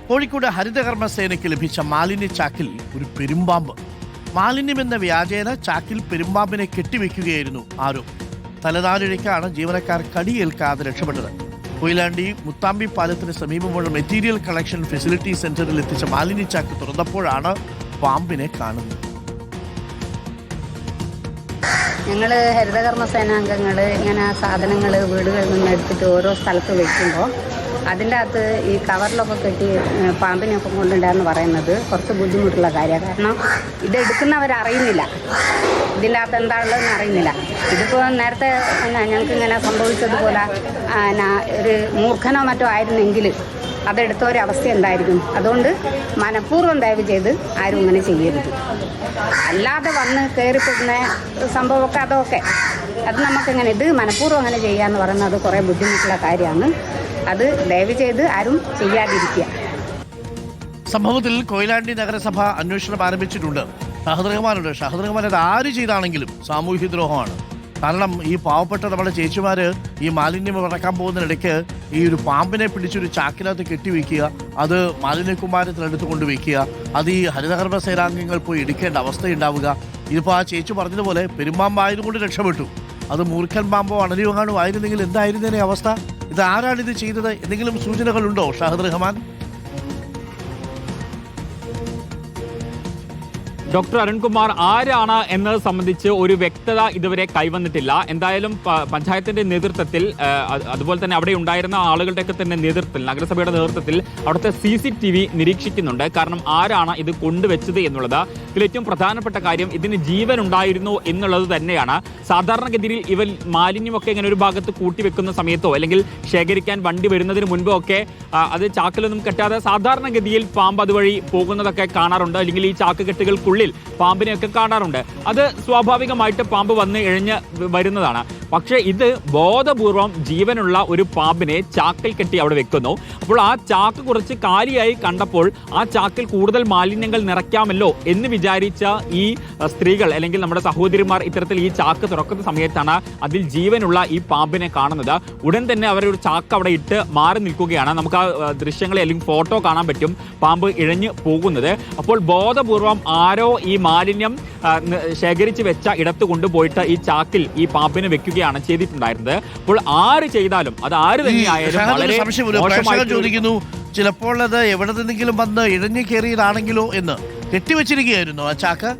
കോഴിക്കോട് ഹരിതകർമ്മസേനയ്ക്ക് ലഭിച്ച മാലിന്യ ചാക്കിൽ ഒരു പെരുമ്പാമ്പ്. മാലിന്യമെന്ന വ്യാജേന ചാക്കിൽ പെരുമ്പാമ്പിനെ കെട്ടിവെക്കുകയായിരുന്നു ആരോ. തലനാരിഴയ്ക്കാണ് ജീവനക്കാർ കടിയേൽക്കാതെ രക്ഷപ്പെട്ടത്. കൊയിലാണ്ടി മുത്താമ്പി പാലത്തിന് സമീപമുള്ള മെറ്റീരിയൽ കളക്ഷൻ ഫെസിലിറ്റി സെന്ററിൽ എത്തിച്ച മാലിന്യ ചാക്ക് തുറന്നപ്പോഴാണ് പാമ്പിനെ കാണുന്നത്. ഞങ്ങൾ ഹരിതകർമ്മസേനാംഗങ്ങൾ ഇങ്ങനെ സാധനങ്ങൾ വീടുകളിൽ നിന്ന് എടുത്തിട്ട് ഓരോ സ്ഥലത്ത് വെക്കുമ്പോൾ അതിൻ്റെ അകത്ത് ഈ കവറിലൊക്കെ കെട്ടി പാമ്പിനൊക്കെ കൊണ്ടുണ്ടായെന്ന് പറയുന്നത് കുറച്ച് ബുദ്ധിമുട്ടുള്ള കാര്യമാണ്. കാരണം ഇതെടുക്കുന്നവരറിയുന്നില്ല, ഇതിൻ്റെ അകത്ത് എന്താണുള്ളതെന്ന് അറിയുന്നില്ല. ഇതിപ്പോൾ നേരത്തെ ഞങ്ങൾക്കിങ്ങനെ സംഭവിച്ചതുപോലെ ഒരു മൂർഖനോ മറ്റോ ആയിരുന്നെങ്കിൽ അതെടുത്തൊരവസ്ഥ എന്തായിരിക്കും. അതുകൊണ്ട് മനഃപൂർവ്വം ദയവ് ചെയ്ത് ആരും ഇങ്ങനെ ചെയ്യരുത്. അല്ലാതെ വന്ന് കയറിപ്പെടുന്ന സംഭവമൊക്കെ അതൊക്കെ അത് നമുക്കെങ്ങനെ ഇത് മനഃപൂർവ്വം അങ്ങനെ ചെയ്യാന്ന് പറയുന്നത് കുറേ ബുദ്ധിമുട്ടുള്ള കാര്യമാണ്. അത് ദയവ് ചെയ്ത് ആരും ചെയ്യാതിരിക്കുക. സംഭവത്തിൽ കൊയിലാണ്ടി നഗരസഭ അന്വേഷണം ആരംഭിച്ചിട്ടുണ്ട്. ഷാഹിദ് റഹ്മാൻ അത് ആര് ചെയ്താണെങ്കിലും സാമൂഹ്യ ദ്രോഹമാണ്. കാരണം ഈ പാവപ്പെട്ട നമ്മുടെ ചേച്ചിമാര് ഈ മാലിന്യം ഇറക്കാൻ പോകുന്നതിനിടയ്ക്ക് ഈ ഒരു പാമ്പിനെ പിടിച്ചൊരു ചാക്കിനകത്ത് കെട്ടിവെക്കുക, അത് മാലിന്യക്കുമാരത്തിനടുത്ത് കൊണ്ടുവയ്ക്കുക, അത് ഈ ഹരിതകർമ്മ സേനാംഗങ്ങൾ പോയി എടുക്കേണ്ട അവസ്ഥയുണ്ടാവുക. ഇതിപ്പോൾ ആ ചേച്ചി പറഞ്ഞതുപോലെ പെരുമ്പാമ്പായതുകൊണ്ട് രക്ഷപ്പെട്ടു. അത് മൂർഖൻ പാമ്പോ അണലിയോ ആയിരുന്നെങ്കിൽ എന്തായിരുന്നേനെ അവസ്ഥ? ഇത് ആരാണിത് ചെയ്തത്? എന്തെങ്കിലും സൂചനകളുണ്ടോ ഷാഹിദ് റഹ്മാൻ? ഡോക്ടർ അരുൺകുമാർ ആരാണ് എന്നത് സംബന്ധിച്ച് ഒരു വ്യക്തത ഇതുവരെ കൈവന്നിട്ടില്ല. എന്തായാലും പഞ്ചായത്തിന്റെ നേതൃത്വത്തിൽ അതുപോലെ തന്നെ അവിടെ ഉണ്ടായിരുന്ന ആളുകളുടെയൊക്കെ തന്നെ നേതൃത്വത്തിൽ, നഗരസഭയുടെ നേതൃത്വത്തിൽ അവിടുത്തെ CCTV നിരീക്ഷിക്കുന്നുണ്ട്. കാരണം ആരാണ് ഇത് കൊണ്ടുവച്ചത് എന്നുള്ളത്. ഇതിലേറ്റവും പ്രധാനപ്പെട്ട കാര്യം ഇതിന് ജീവൻ ഉണ്ടായിരുന്നു എന്നുള്ളത് തന്നെയാണ്. സാധാരണഗതിയിൽ ഇവർ മാലിന്യമൊക്കെ ഇങ്ങനെ ഒരു ഭാഗത്ത് കൂട്ടിവെക്കുന്ന സമയത്തോ അല്ലെങ്കിൽ ശേഖരിക്കാൻ വണ്ടി വരുന്നതിന് മുൻപോ ഒക്കെ അത് ചാക്കിലൊന്നും കെട്ടാതെ സാധാരണഗതിയിൽ പാമ്പ് അതുവഴി പോകുന്നതൊക്കെ കാണാറുണ്ട്. അല്ലെങ്കിൽ ഈ ചാക്ക് കെട്ടുകൾക്കുള്ളിൽ പാമ്പിനെയൊക്കെ കാണാറുണ്ട്. അത് സ്വാഭാവികമായിട്ട് പാമ്പ് വന്ന് ഇഴഞ്ഞ് വരുന്നതാണ്. പക്ഷേ ഇത് ബോധപൂർവം ജീവനുള്ള ഒരു പാമ്പിനെ ചാക്കിൽ കെട്ടി അവിടെ വെക്കുന്നു. അപ്പോൾ ആ ചാക്ക് കുറച്ച് കാലിയായി കണ്ടപ്പോൾ ആ ചാക്കിൽ കൂടുതൽ മാലിന്യങ്ങൾ നിറയ്ക്കാമല്ലോ എന്ന് വിചാരിച്ച ഈ സ്ത്രീകൾ അല്ലെങ്കിൽ നമ്മുടെ സഹോദരിമാർ ഇത്തരത്തിൽ ഈ ചാക്ക് തുറക്കുന്ന സമയത്താണ് അതിൽ ജീവനുള്ള ഈ പാമ്പിനെ കാണുന്നത്. ഉടൻ തന്നെ അവരൊരു ചാക്ക് അവിടെ ഇട്ട് മാറി നിൽക്കുകയാണ്. നമുക്ക് ആ ദൃശ്യങ്ങളെ അല്ലെങ്കിൽ ഫോട്ടോ കാണാൻ പറ്റും, പാമ്പ് ഇഴഞ്ഞു പോകുന്നത്. അപ്പോൾ ബോധപൂർവം ആരോ ഈ മാലിന്യം ശേഖരിച്ച് വെച്ച ഇടത്ത് കൊണ്ടുപോയിട്ട് ഈ ചാക്കിൽ ഈ പാമ്പിനെ വെക്കുകയാണ് ചെയ്തിട്ടുണ്ടായിരുന്നത്. അപ്പോൾ ആര് ചെയ്താലും അത് ആര് തന്നെയായാലും ചോദിക്കുന്നു, ചിലപ്പോൾ അത് എവിടെ നിന്നെങ്കിലും വന്ന് ഇഴഞ്ഞു കയറിയതാണെങ്കിലോ എന്ന്. കെട്ടിവെച്ചിരിക്കുകയായിരുന്നു ആ ചാക്ക്.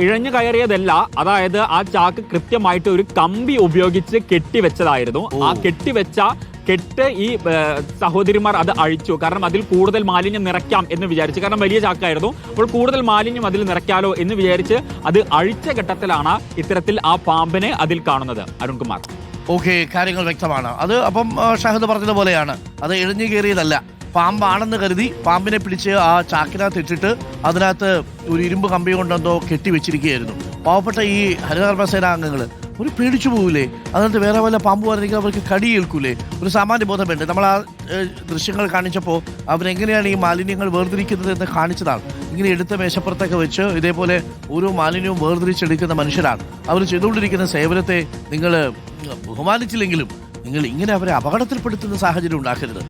ഇഴഞ്ഞു കയറിയതല്ല, അതായത് ആ ചാക്ക് കൃത്യമായിട്ട് ഒരു കമ്പി ഉപയോഗിച്ച് കെട്ടിവെച്ചതായിരുന്നു. ആ കെട്ട് ഈ സഹോദരിമാർ അത് അഴിച്ചു. കാരണം അതിൽ കൂടുതൽ മാലിന്യം നിറയ്ക്കാം എന്ന് വിചാരിച്ചു. കാരണം വലിയ ചാക്കായിരുന്നു. അപ്പോൾ കൂടുതൽ മാലിന്യം അതിൽ നിറയ്ക്കാലോ എന്ന് വിചാരിച്ച് അത് അഴിച്ച ഘട്ടത്തിലാണ് ഇത്തരത്തിൽ ആ പാമ്പിനെ അതിൽ കാണുന്നത്. അരുൺകുമാർ, ഓക്കെ, കാര്യങ്ങൾ വ്യക്തമാണ്. അത് അപ്പം ഷാഹിദ് പറഞ്ഞതുപോലെയാണ്, അത് ഇഴഞ്ഞു കയറിയതല്ല, പാമ്പാണെന്ന് കരുതി പാമ്പിനെ പിടിച്ച് ആ ചാക്കിനകത്ത് ഇട്ടിട്ട് അതിനകത്ത് ഒരു ഇരുമ്പ് കമ്പി കൊണ്ടെന്തോ കെട്ടിവെച്ചിരിക്കുകയായിരുന്നു. പാവപ്പെട്ട ഈ ഹരിതകർമ്മ സേനാംഗങ്ങൾ ഒരു പേടിച്ചു പോകില്ലേ? അതിനകത്ത് വേറെ വല്ല പാമ്പ് വരണമെങ്കിൽ അവർക്ക് കടിയേൽക്കൂലേ? ഒരു സാമാന്യ ബോധം വേണ്ടേ? നമ്മൾ ആ ദൃശ്യങ്ങൾ കാണിച്ചപ്പോൾ അവരെങ്ങനെയാണ് ഈ മാലിന്യങ്ങൾ വേർതിരിക്കുന്നത് എന്ന് കാണിച്ചതാണ്. ഇങ്ങനെ എടുത്ത മേശപ്പുറത്തൊക്കെ വെച്ച് ഇതേപോലെ ഓരോ മാലിന്യവും വേർതിരിച്ചെടുക്കുന്ന മനുഷ്യരാണ്. അവർ ചെയ്തുകൊണ്ടിരിക്കുന്ന സേവനത്തെ നിങ്ങൾ ബഹുമാനിച്ചില്ലെങ്കിലും നിങ്ങൾ ഇങ്ങനെ അവരെ അപകടത്തിൽപ്പെടുത്തുന്ന സാഹചര്യം ഉണ്ടാക്കരുത്.